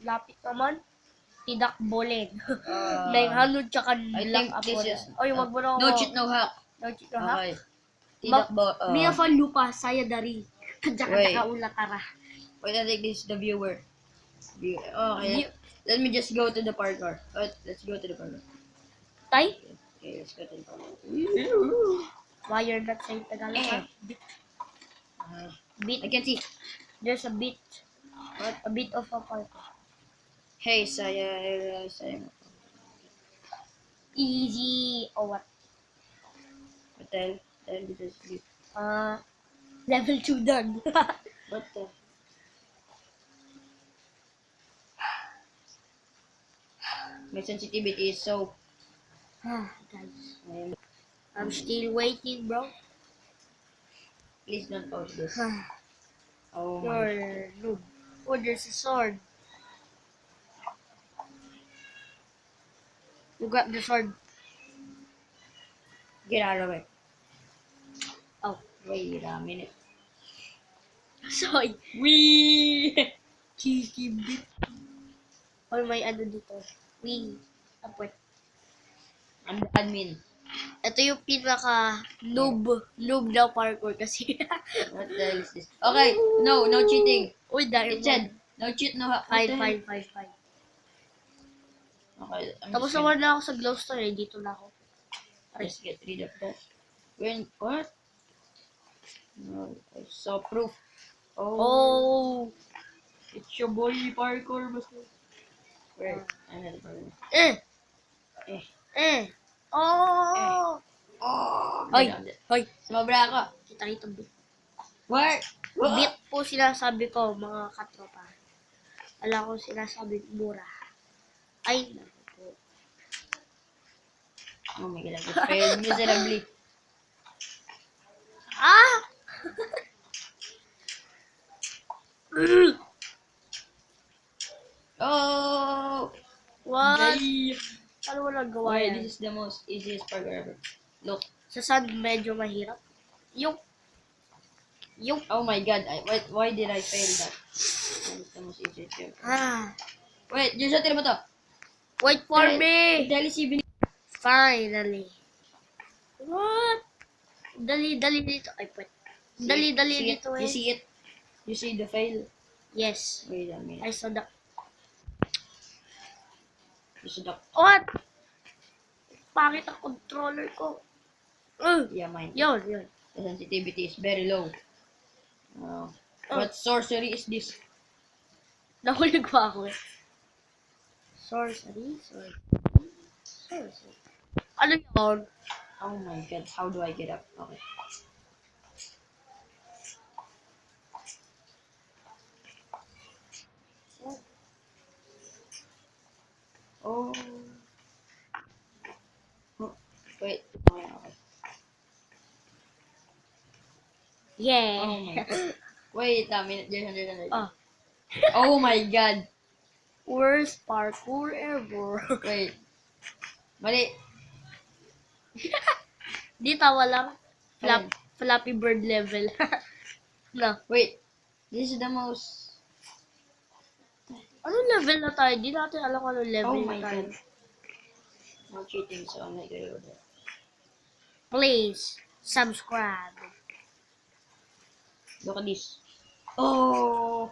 lapit naman. Tidakbolin. Uh, 900 tsaka I black think ako. this is Oy, wag mo na ako. no cheat, no hack. No cheat, no hack. Okay. Tidak ba? Mia fan lupa, saya dari. Wait. Kadaka ulat tara. Wait, I think this is the viewer. Okay. View- Let me just go to the parkour. Let's go to the parkour. Tay? Okay, let's go to the parkour. Why you're not saying Tagalog? Ha? Bit. I can see. There's a bit. What? A bit of a parkour. Hey, saya. Easy. Oh, what? Tell this is sleep. Level 2 done. What the? My sensitivity is so. Guys. I'm still waiting, bro. Please don't pause this. Oh my. You're noob. Oh, there's a sword. You got the sword. Get out of the way. Oh. Wait a minute. Sorry. Wee! Cheeky bit. Or may ano dito. Wing. Apwet. I'm the admin. Ito yung pinaka noob daw parkour kasi. What the hell is this? Okay, no cheating. Uy, dahil It said, no cheat, no hack. What the hell? Fine. Okay, I'm Tapos just gonna naman na ako sa glow store eh. Dito na ako. just get rid of that. What? No, I saw proof. Oh. It's your boy parkour. Where? Another parkour. Eh. Oh. Hoy. Hoy. Sumabra ako. Kita rito bit. What? Bit po sinasabi ko mga katropa. Alam ko sinasabi mura. Ay, naku po. Oh my god, I just failed miserably. Ah! Oh! What? Yay! Ano mo nagawa Why, yan? this is the most easiest parkour ever. Look. Sa sand medyo mahirap. Yung. Oh my god, why did I fail that? That is the most easiest joke. Wait, Joshua, tira mo to. Wait for me! Dali si Vin. Finally. What? Dali dito. Ay, pwet. Dali dito eh. You see it? You see the fail? Yes. Wait a minute. I saw the... You see the... What? Pangit ang controller ko. Yeah, mine. Yun. The sensitivity is very low. What sorcery is this? Nahulog pa ako eh. Sorcery. Ano yun? Oh my god, how do I get up? Okay. Oh. Wait. Okay. Yeah. Oh my god. Wait a minute. Jason. Oh. Oh my god. Worst parkour ever. Wait. Mali. Di tawa lang. Ayun. Flappy Bird level. No. Wait. This is the most... Anong level na tayo? Di natin alam kung anong level Oh na my tayo. god. No cheating, so I'm not gonna go there. Please, subscribe. Look at this. Oh!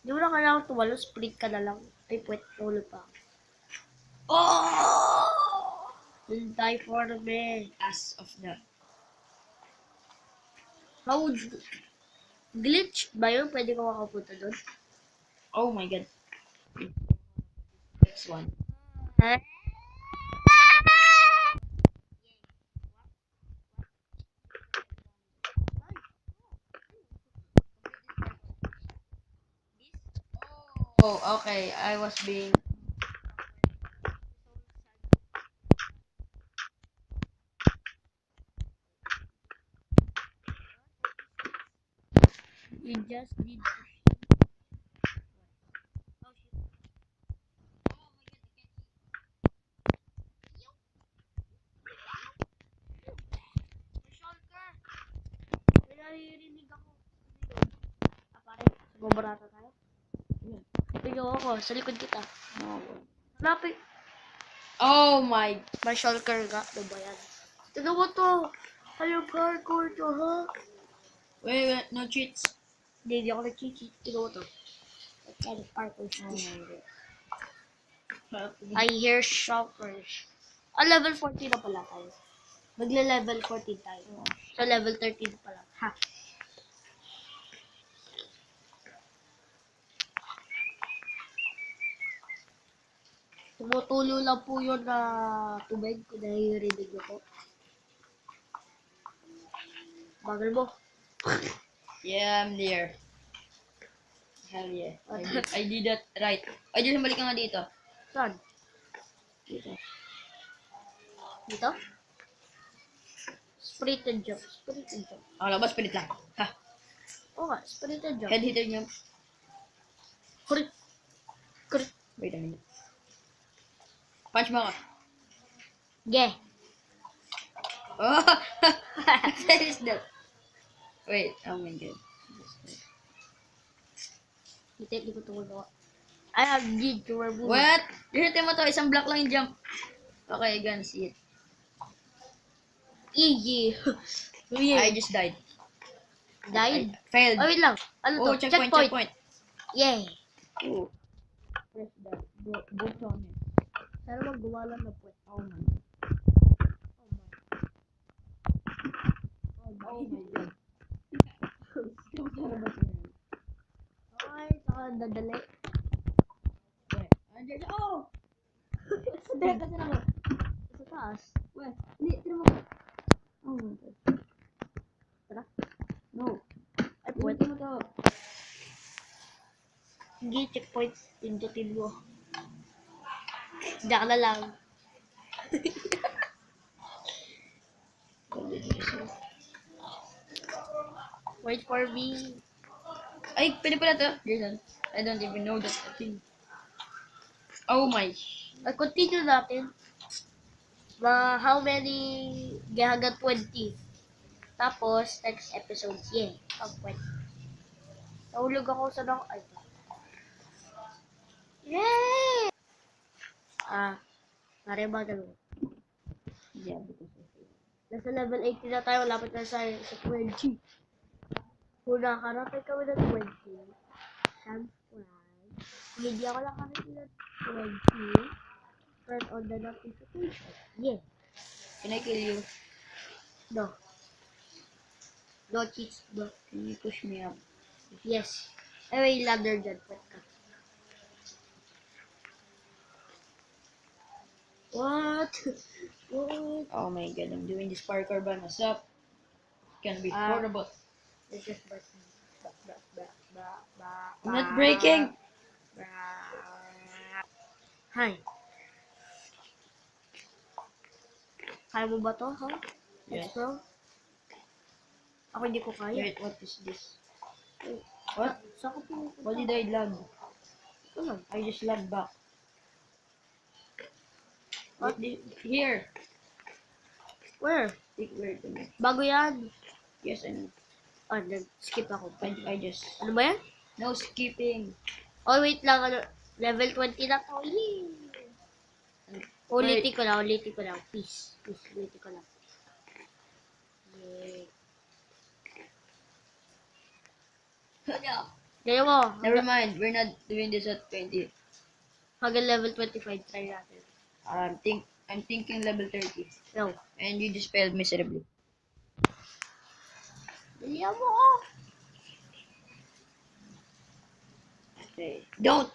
Di mo na kailangan tumalo, split ka na lang. Ay, pwet, tulog pa. Oh! Will die for me. As of the... How would... Glitch ba yun? Pwede ko makapunta doon? Oh my god. Next one. Oh, okay. I was being... You just did... May naririnig ako. Apare, gumabarata tayo. Uy, niyo ako. Sa likod kita. No. Lapit. Oh my. May shulker nga. Ano ba yan? Tignan mo to. Ayaw parkour to, ha? Wait, no cheats. Hindi ako nag-cheat. Tignan mo to. What kind of parkour is Oh this? my god. I hear shulkers. Level 14 na pala tayo. Magle-level 14 tayo. So, level 13 pa lang. Ha? Tumutulo lang po yun na tubig kung nahihirinig niyo po. Bagal mo. Yeah, I'm there. Hell yeah. I did that right. Ay, Diyos, balik ka nga dito. Saan? Dito. Dito? Sprint and jump. Sprint and jump. Akala ba, spirit lang. Ha? Oo nga, sprint and jump. Head hitter niyo. Kurit. Kurit. Wait a minute. Punch mo ako. Yeah. Oh! What is that? Wait, oh my god. Hindi ko tumagawa. I have need to remove. What? Hihitin mo to, isang block lang yung jump. Okay, I can see it. Easy. I just died. Died? I failed. Oh, wait lang. Ano Oh, to? checkpoint. Yay. Oh. Press that. Both on it. Sana maggawa lang na po. Oh my. Oh my. Oh my god. Ay, saka dadali. Wait. Andiyan siya. Oh! Dahil kasi ako. Sa taas. Wait. Hindi, tira mo. Oh my god. Tara. No. Ay, Pwede pwede. mo to. Hindi, checkpoint. Pindutin mo. Diyan ka na lang. Wait for me. Ay, pwede pala to. Jason. I don't even know that thing. Oh my. Ay, continue natin. How many? Hanggang 20. Tapos, next episode, yeah. Pag 20. Nahulog ako sa nang... Ay. Yay! Nariba na lang. Yeah, because of it. Nasa level 18 na tayo. Lapit na sa 20. Kung nakarating kami ng 20, subscribe. Kung hindi ako nakarating ng 20, turn on the notification. Yeah. Can I kill you? No. No cheats, no. Can you push me up? Yes. Ay, may ladder dyan. Pwede ka. What? What? Oh my god, I'm doing this parkour by myself. It's gonna be Ah. horrible. This is but I'm not breaking. Hi. Kaya mo ba to, ha? Yes. Bro? Ako hindi ko kaya. Wait, what is this? What? Saan ka pumunta? Why did I lag? Ano? I just lagged back. What? Here. Where? Take where to me. Bago yan. Yes, I know. Nag-skip ako. I just... Ano ba yan? No skipping. Oh, wait lang. Ano? Level 20 na to. Yay! Ulitin ko lang. Peace. Ulitin ko lang. Yay. Ganyan mo. Never mind, we're not doing this at 20. Hanggang level 25, try natin. I'm thinking level 30. No. And you just failed miserably. Ganyan mo ko. Okay. Don't!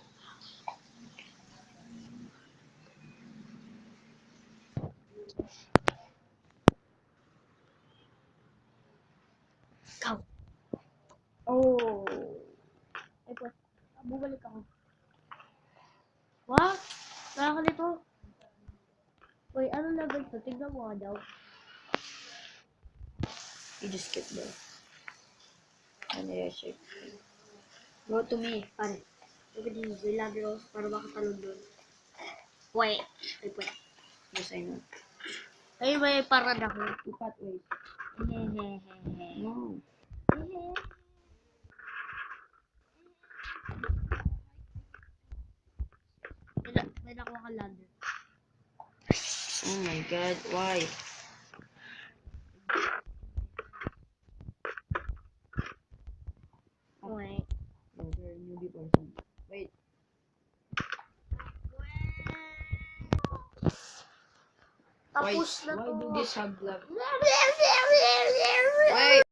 Ikaw. Oh. Ay po. Bumalik ako. What? Nakakalito. Uy, ano level to? Tignan mo nga daw. You just skip there. And yeah, shit. Go to me. Pare. Sabi din, may ladder ako para makatalon doon. Wait. Ay, pwede. Yes, I know. Ay, may parad ako. You pathways. Hehehehe. No. nakuha ka ladder. Oh my god, why? Wait. You're a newbie person. Wait. Tapos na Why to. do this have love? Wait!